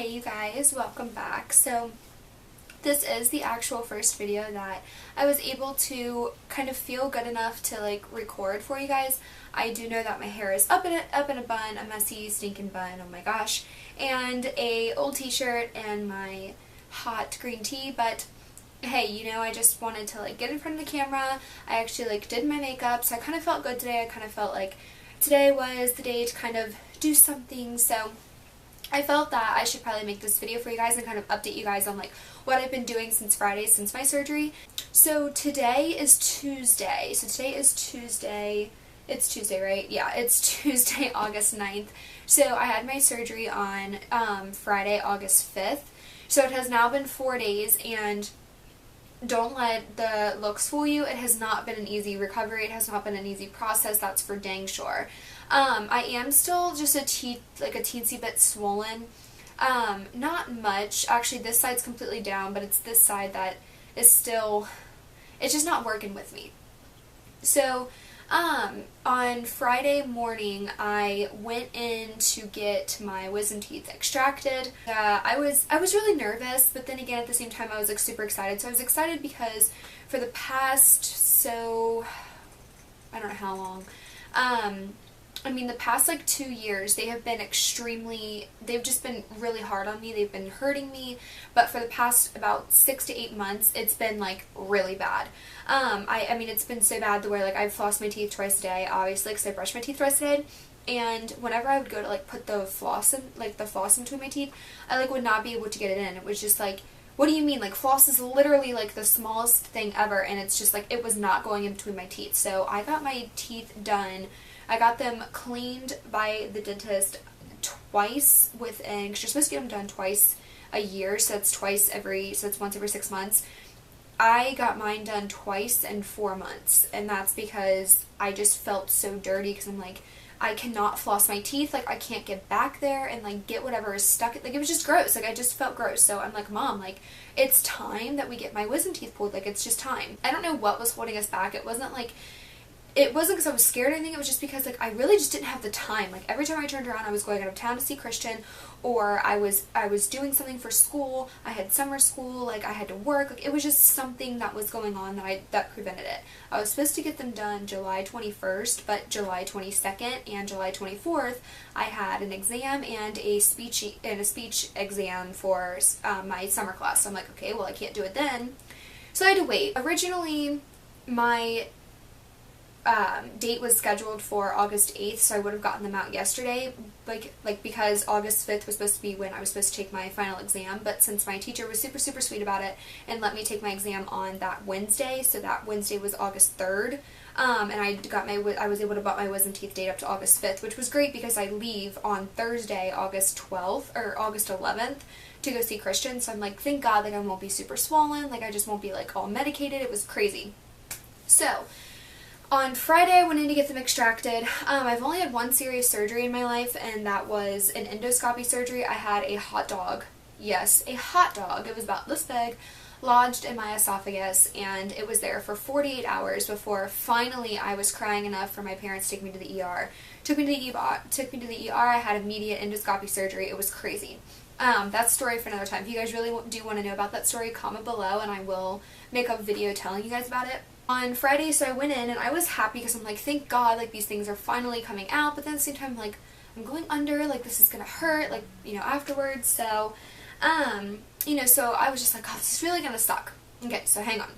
Hey you guys, welcome back. So this is the actual first video that I was able to kind of feel good enough to like record for you guys. I do know that my hair is up in a bun, a messy stinking bun, oh my gosh, and a old t-shirt and my hot green tea, but hey, you know, I just wanted to like get in front of the camera. I actually like did my makeup, so I kind of felt good today. I kind of felt like today was the day to kind of do something, so I felt that I should probably make this video for you guys and kind of update you guys on like what I've been doing since Friday, since my surgery. So today is Tuesday. It's Tuesday, right? Yeah, it's Tuesday, August 9th. So I had my surgery on Friday, August 5th. So it has now been 4 days, and don't let the looks fool you. It has not been an easy recovery. It has not been an easy process, that's for dang sure. I am still just a teensy bit swollen. Not much. Actually, this side's completely down, but it's this side that is still, it's just not working with me. So, on Friday morning, I went in to get my wisdom teeth extracted. I was really nervous, but then again, at the same time, I was like super excited. So I was excited because for the past, I don't know how long, the past like 2 years, they have been they've just been really hard on me. They've been hurting me, but for the past about 6 to 8 months, it's been like really bad. It's been so bad the way like I've flossed my teeth twice a day, obviously, because I brush my teeth twice a day. And whenever I would go to like put the floss in between my teeth, I like would not be able to get it in. It was just like, what do you mean? Like, floss is literally like the smallest thing ever, and it's just like it was not going in between my teeth. So I got my teeth done. I got them cleaned by the dentist twice within, because you're supposed to get them done twice a year, so it's once every 6 months. I got mine done twice in 4 months, and that's because I just felt so dirty, because I'm like, I cannot floss my teeth, like I can't get back there and like get whatever is stuck, like it was just gross, like I just felt gross. So I'm like, Mom, like it's time that we get my wisdom teeth pulled, like it's just time. I don't know what was holding us back. It wasn't because I was scared or anything. It was just because like I really just didn't have the time. Like every time I turned around, I was going out of town to see Christian, or I was doing something for school. I had summer school, like I had to work. Like it was just something that was going on that prevented it. I was supposed to get them done July 21st, but July 22nd and July 24th, I had an exam and a speech exam for my summer class. So I'm like, okay, well I can't do it then. So I had to wait. Originally, my date was scheduled for August 8th, so I would have gotten them out yesterday, because August 5th was supposed to be when I was supposed to take my final exam, but since my teacher was super sweet about it and let me take my exam on that Wednesday, so that Wednesday was August 3rd, and I was able to bump my wisdom teeth date up to August 5th, which was great because I leave on Thursday, August 12th, or August 11th, to go see Christian, so I'm like, thank God, like I won't be super swollen, like I just won't be like all medicated. It was crazy. So on Friday, I went in to get them extracted. I've only had one serious surgery in my life, and that was an endoscopy surgery. I had a hot dog. Yes, a hot dog. It was about this big, lodged in my esophagus, and it was there for 48 hours before finally I was crying enough for my parents to take me to the ER. Took me to the ER. I had immediate endoscopy surgery. It was crazy. That's a story for another time. If you guys really do want to know about that story, comment below, and I will make a video telling you guys about it. On Friday, so I went in, and I was happy because I'm like, thank God, like, these things are finally coming out, but then at the same time, like, I'm going under, like, this is gonna hurt, like, you know, afterwards, so, so I was just like, oh, this is really gonna suck. Okay, so hang on.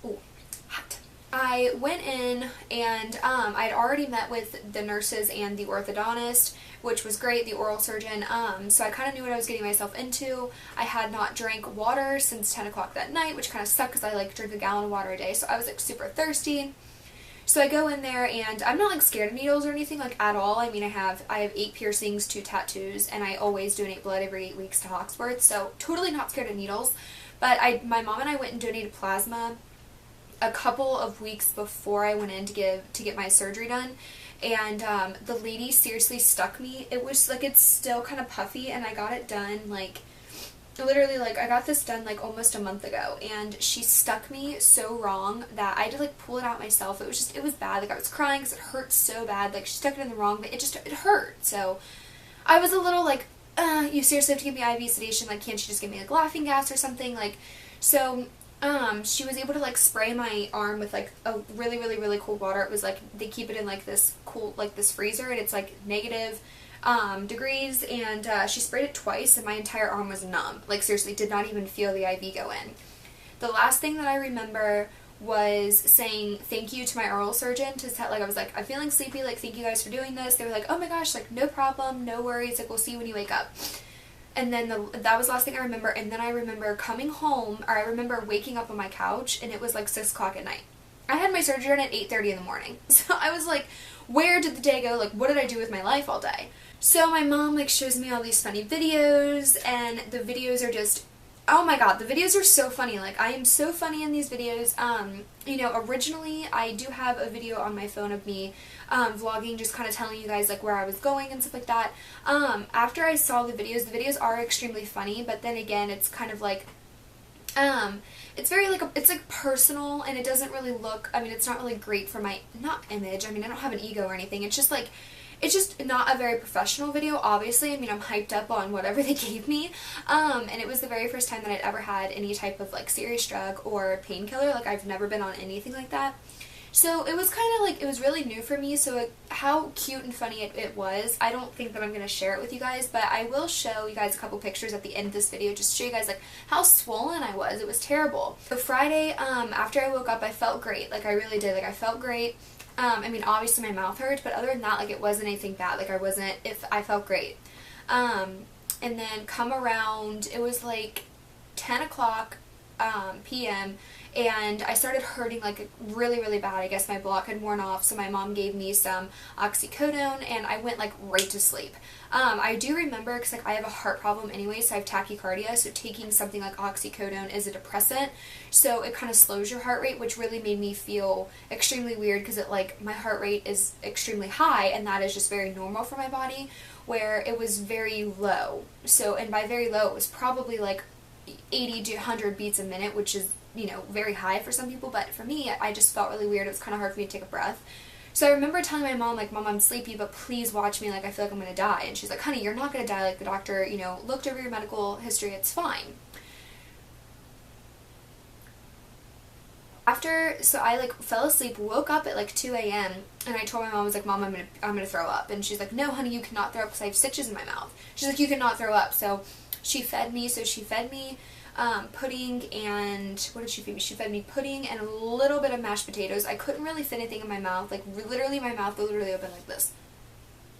Ooh, hot. I went in, and, I'd already met with the nurses and the orthodontist, which was great, the oral surgeon, so I kind of knew what I was getting myself into. I had not drank water since 10 o'clock that night, which kind of sucked because I like drink a gallon of water a day, so I was like super thirsty. So I go in there, and I'm not like scared of needles or anything like at all. I mean, I have 8 piercings, 2 tattoos, and I always donate blood every 8 weeks to Hawksworth, so totally not scared of needles. But my mom and I went and donated plasma a couple of weeks before I went in to get my surgery done, and the lady seriously stuck me. It was like, it's still kind of puffy, and I got it done like literally, like, I got this done like almost a month ago, and she stuck me so wrong that I had to like pull it out myself. It was bad. Like I was crying because it hurt so bad. Like she stuck it in the wrong, but it hurt. So I was a little like, you seriously have to give me IV sedation, like can't you just give me like laughing gas or something, like, so she was able to like spray my arm with like a really cold water. It was like, they keep it in like this cool, like this freezer, and it's like negative degrees, and she sprayed it twice and my entire arm was numb, like seriously did not even feel the IV go in. The last thing that I remember was saying thank you to my oral surgeon to tell, like I was like, I'm feeling sleepy, like thank you guys for doing this. They were like, oh my gosh, like no problem, no worries, like we'll see you when you wake up. And then that was the last thing I remember. And then I remember coming home, or I remember waking up on my couch and it was like 6 o'clock at night. I had my surgery done at 8:30 in the morning. So I was like, where did the day go? Like what did I do with my life all day? So my mom like shows me all these funny videos, and the videos are just, oh my god, the videos are so funny. Like, I am so funny in these videos. You know, originally, I do have a video on my phone of me vlogging, just kind of telling you guys, like, where I was going and stuff like that. After I saw the videos are extremely funny, but then again, it's kind of like, it's very, like, it's, like, personal, and it doesn't really look, I mean, it's not really great for my, not image, I mean, I don't have an ego or anything, it's just, like, it's just not a very professional video, obviously. I mean, I'm hyped up on whatever they gave me, and it was the very first time that I'd ever had any type of, like, serious drug or painkiller. Like, I've never been on anything like that. So it was kind of, like, it was really new for me, so how cute and funny it was. I don't think that I'm going to share it with you guys, but I will show you guys a couple pictures at the end of this video just to show you guys, like, how swollen I was. It was terrible. So Friday, after I woke up, I felt great. Like, I really did. Like, I felt great. I mean, obviously my mouth hurt, but other than that, like, it wasn't anything bad. Like, I felt great. And then come around, it was like 10 o'clock p.m., and I started hurting, like, really bad. I guess my block had worn off, so my mom gave me some oxycodone, and I went, like, right to sleep. I do remember, because, like, I have a heart problem anyway, so I have tachycardia, so taking something like oxycodone is a depressant, so it kind of slows your heart rate, which really made me feel extremely weird, because it, like, my heart rate is extremely high, and that is just very normal for my body, where it was very low. So, and by very low, it was probably, like, 80 to 100 beats a minute, which is, you know, very high for some people, but for me, I just felt really weird. It was kind of hard for me to take a breath. So I remember telling my mom, like, Mom, I'm sleepy, but please watch me, like, I feel like I'm going to die. And she's like, honey, you're not going to die. Like, the doctor, you know, looked over your medical history. It's fine. So I, like, fell asleep, woke up at, like, 2 a.m., and I told my mom, I was like, Mom, I'm gonna throw up. And she's like, no, honey, you cannot throw up because I have stitches in my mouth. She's like, you cannot throw up. So she fed me. So she fed me pudding, and what did she feed me? She fed me pudding and a little bit of mashed potatoes. I couldn't really fit anything in my mouth. Like, literally, my mouth literally opened like this.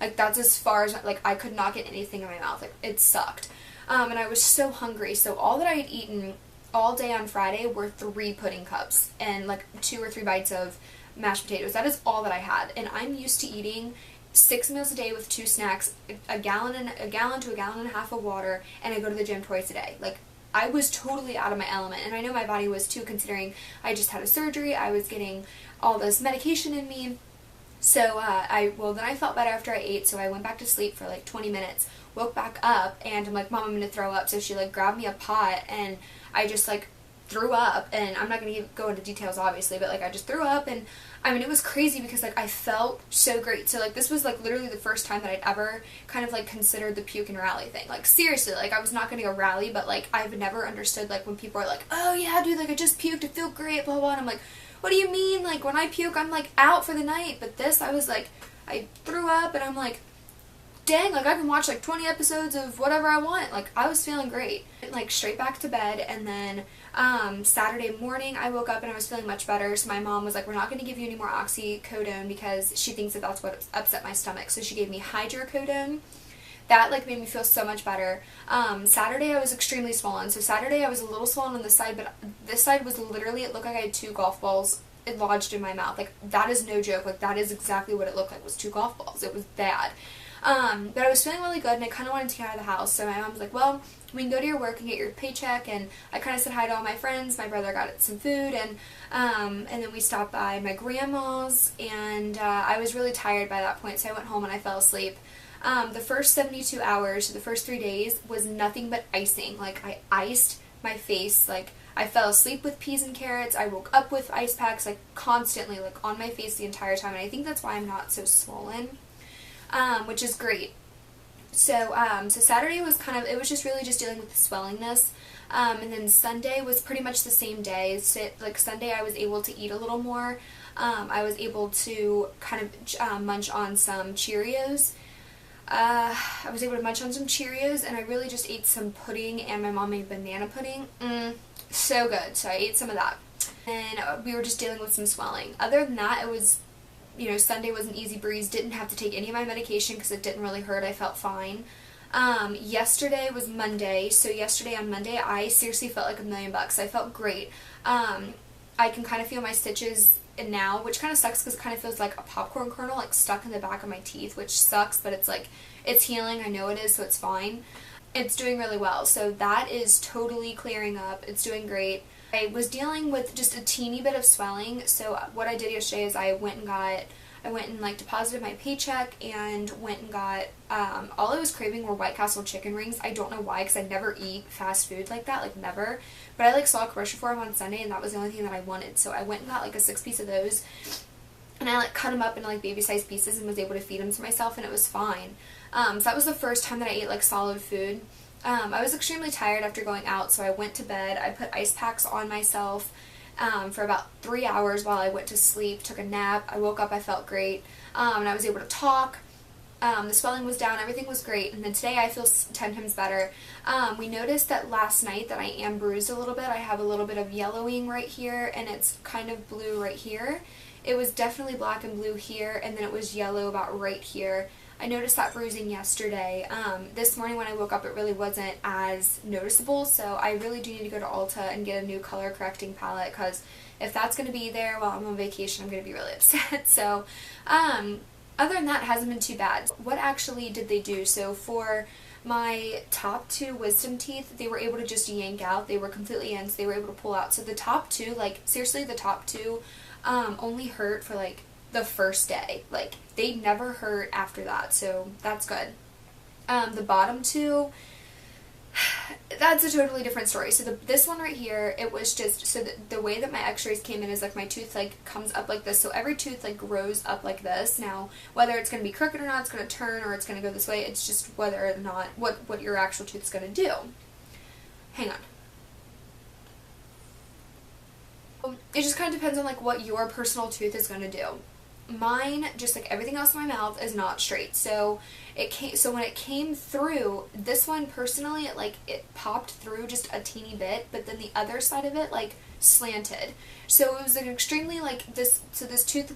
Like, that's as far as, like, I could not get anything in my mouth. Like, it sucked. And I was so hungry. So all that I had eaten all day on Friday were 3 pudding cups and, like, 2 or 3 bites of mashed potatoes. That is all that I had. And I'm used to eating 6 meals a day with 2 snacks, a gallon to a gallon and a half of water, and I go to the gym twice a day. Like, I was totally out of my element, and I know my body was too, considering I just had a surgery, I was getting all this medication in me. So, then I felt better after I ate, so I went back to sleep for like 20 minutes, woke back up, and I'm like, Mom, I'm going to throw up. So she, like, grabbed me a pot, and I just, like, threw up, and I'm not going to go into details, obviously, but, like, I just threw up, and, I mean, it was crazy because, like, I felt so great. So, like, this was, like, literally the first time that I'd ever kind of, like, considered the puke and rally thing. Like, seriously, like, I was not going to go rally, but, like, I've never understood, like, when people are like, oh, yeah, dude, like, I just puked, I feel great, blah, blah, and I'm like, what do you mean? Like, when I puke, I'm, like, out for the night. But this, I was, like, I threw up, and I'm, like, dang, like, I can watch, like, 20 episodes of whatever I want. Like, I was feeling great. Like, straight back to bed, and then Saturday morning, I woke up and I was feeling much better, so my mom was like, we're not going to give you any more oxycodone because she thinks that that's what upset my stomach. So she gave me hydrocodone. That, like, made me feel so much better. Saturday, I was extremely swollen. So Saturday, I was a little swollen on this side, but this side was literally, it looked like I had 2 golf balls lodged in my mouth. Like, that is no joke. Like, that is exactly what it looked like, was 2 golf balls. It was bad. But I was feeling really good, and I kind of wanted to get out of the house, so my mom was like, well, we can go to your work and get your paycheck, and I kind of said hi to all my friends. My brother got some food, and then we stopped by my grandma's, and I was really tired by that point, so I went home and I fell asleep. The first 72 hours, the first 3 days, was nothing but icing. Like, I iced my face. Like, I fell asleep with peas and carrots. I woke up with ice packs, like, constantly, like, on my face the entire time, and I think that's why I'm not so swollen. Which is great. So Saturday was it was just really just dealing with the swellingness. And then Sunday was pretty much the same day. So, like Sunday I was able to eat a little more. I was able to kind of munch on some Cheerios. I was able to munch on some Cheerios, and I really just ate some pudding, and my mom made banana pudding. So good. So I ate some of that. And we were just dealing with some swelling. Other than that, it was, Sunday was an easy breeze. Didn't have to take any of my medication because it didn't really hurt. I felt fine. Yesterday was Monday, so yesterday on Monday I seriously felt like $1,000,000. I felt great. I can kind of feel my stitches now, which kind of sucks because it kind of feels like a popcorn kernel like stuck in the back of my teeth, which sucks, but it's healing. I know it is, so it's fine. It's doing really well, so that is totally clearing up. It's doing great. I was dealing with just a teeny bit of swelling, so what I did yesterday is I went and like deposited my paycheck and went and got, all I was craving were White Castle chicken rings. I don't know why, because I never eat fast food like that, like never, but I saw a commercial for them on Sunday, and that was the only thing that I wanted, so I went and got a 6-piece of those, and I cut them up into baby-sized pieces and was able to feed them to myself, and it was fine. So that was the first time that I ate solid food. I was extremely tired after going out, so I went to bed. I put ice packs on myself for about 3 hours while I went to sleep, took a nap. I woke up, I felt great, and I was able to talk. The swelling was down, everything was great, and then today I feel 10 times better. We noticed that last night that I am bruised a little bit. I have a little bit of yellowing right here, and it's kind of blue right here. It was definitely black and blue here, and then it was yellow about right here. I noticed that bruising yesterday. This morning when I woke up, it really wasn't as noticeable, so I really do need to go to Ulta and get a new color correcting palette, because if that's going to be there while I'm on vacation, I'm going to be really upset. So, other than that, it hasn't been too bad. What actually did they do? So for my top 2 wisdom teeth, they were able to just yank out. They were completely in, so they were able to pull out. So the top 2, seriously, the top 2 only hurt for the first day. They never hurt after that, so that's good. The bottom 2, that's a totally different story. So this one right here, it was just, so the way that my x-rays came in is my tooth comes up like this, so every tooth grows up like this. Now whether it's going to be crooked or not, it's going to turn or it's going to go this way, it's just whether or not what your actual tooth's going to do. Hang on. It just kind of depends on what your personal tooth is going to do. Mine, just like everything else in my mouth, is not straight. So when it came through, this one personally, it popped through just a teeny bit, but then the other side of it slanted. So it was extremely this. So this tooth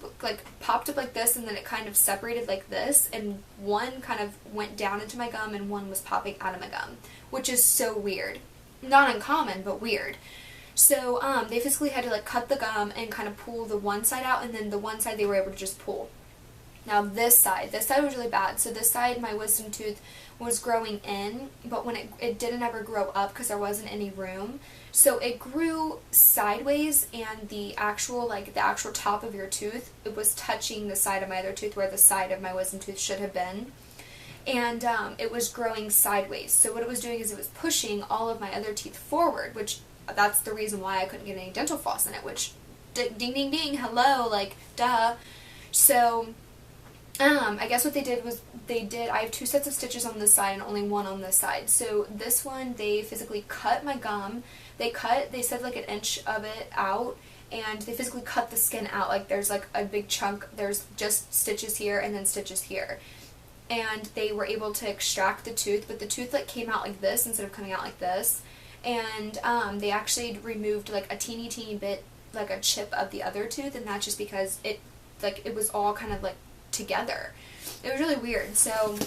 popped up like this, and then it kind of separated like this, and one kind of went down into my gum, and one was popping out of my gum, which is so weird. Not uncommon, but weird. So they physically had to cut the gum and kind of pull the one side out, and then the one side they were able to just pull. Now this side was really bad. So this side, my wisdom tooth was growing in, but when it didn't ever grow up because there wasn't any room. So it grew sideways, and the actual top of your tooth, it was touching the side of my other tooth where the side of my wisdom tooth should have been. And it was growing sideways. So what it was doing is it was pushing all of my other teeth forward, which that's the reason why I couldn't get any dental floss in it, which, ding ding ding, hello, duh. So, I guess what they did was I have 2 sets of stitches on this side and only 1 on this side. So this one, they physically cut my gum. They said 1 inch of it out, and they physically cut the skin out. There's a big chunk, there's just stitches here and then stitches here. And they were able to extract the tooth, but the tooth came out like this instead of coming out like this. And they actually removed a teeny bit, a chip of the other tooth, and that's just because it was all kind of together. It was really weird. So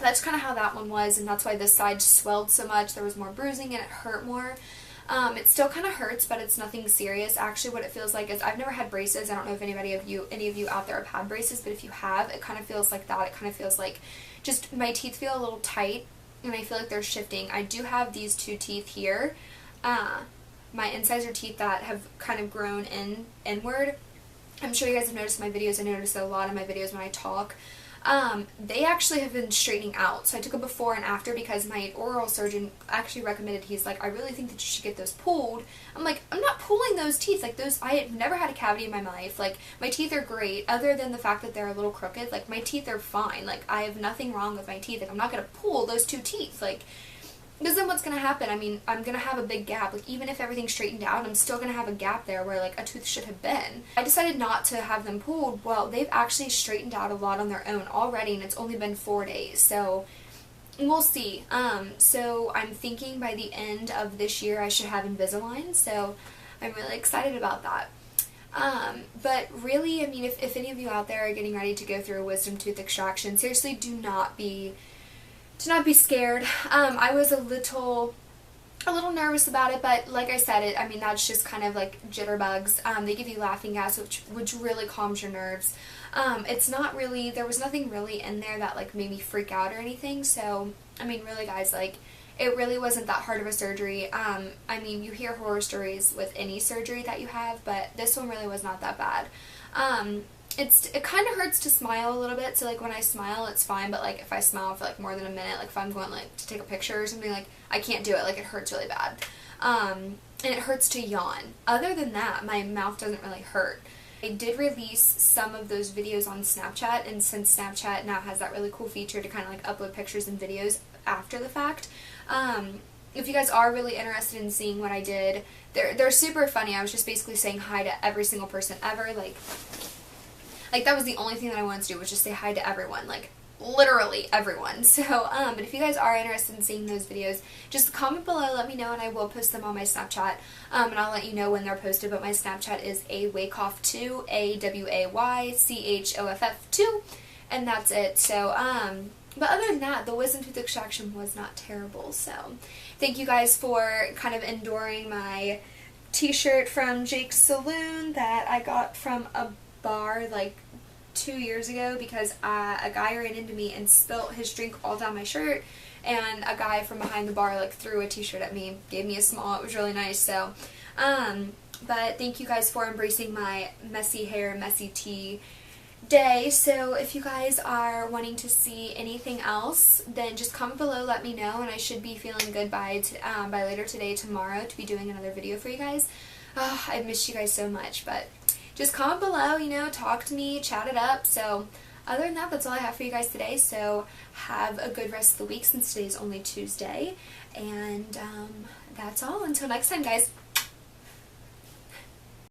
that's kind of how that one was, and that's why this side swelled so much. There was more bruising and it hurt more. It still kind of hurts, but it's nothing serious. Actually, what it feels like is, I've never had braces. I don't know if any of you out there have had braces, but if you have, it kind of feels like that. It kind of feels like just my teeth feel a little tight, and I feel like they're shifting. I do have these 2 teeth here, my incisor teeth that have kind of grown inward. I'm sure you guys have noticed in my videos. I notice it a lot in my videos when I talk. they actually have been straightening out. So I took a before and after because my oral surgeon actually recommended, he's like, I really think that you should get those pulled. I'm like, I'm not pulling those teeth. Like, those, I have never had a cavity in my life. Like, my teeth are great, other than the fact that they're a little crooked. Like, my teeth are fine. Like, I have nothing wrong with my teeth. Like, I'm not going to pull those 2 teeth. Like, because then what's going to happen? I mean, I'm going to have a big gap. Like, even if everything's straightened out, I'm still going to have a gap there where, like, a tooth should have been. I decided not to have them pulled. Well, they've actually straightened out a lot on their own already, and it's only been 4 days. So, we'll see. So I'm thinking by the end of this year I should have Invisalign. So, I'm really excited about that. But really, I mean, if any of you out there are getting ready to go through a wisdom tooth extraction, seriously, do not be scared. I was a little nervous about it, but like I said, I mean, that's just kind of like jitterbugs. They give you laughing gas, which really calms your nerves. It's not really, there was nothing really in there that like made me freak out or anything. So, I mean, really guys, like, it really wasn't that hard of a surgery. I mean, you hear horror stories with any surgery that you have, but this one really was not that bad. It kind of hurts to smile a little bit, so like when I smile it's fine, but like if I smile for like more than a minute, like if I'm going like to take a picture or something, like I can't do it, like it hurts really bad. And it hurts to yawn. Other than that, my mouth doesn't really hurt. I did release some of those videos on Snapchat, and since Snapchat now has that really cool feature to kind of like upload pictures and videos after the fact, if you guys are really interested in seeing what I did, they're super funny. I was just basically saying hi to every single person ever, like that was the only thing that I wanted to do, was just say hi to everyone, like literally everyone. So, but if you guys are interested in seeing those videos, just comment below, let me know, and I will post them on my Snapchat, and I'll let you know when they're posted. But my Snapchat is Waychoff2, Awaychoff2, and that's it. So, but other than that, the wisdom tooth extraction was not terrible. So, thank you guys for kind of enduring my t-shirt from Jake's Saloon that I got from a bar like 2 years ago, because a guy ran into me and spilt his drink all down my shirt, and a guy from behind the bar like threw a t-shirt at me, gave me a small. It was really nice. So but thank you guys for embracing my messy hair, messy tea day. So if you guys are wanting to see anything else, then just comment below, let me know, and I should be feeling good by later today, tomorrow, to be doing another video for you guys. I missed you guys so much, but just comment below, you know, talk to me, chat it up. So other than that, that's all I have for you guys today. So have a good rest of the week, since today's only Tuesday. And that's all. Until next time, guys.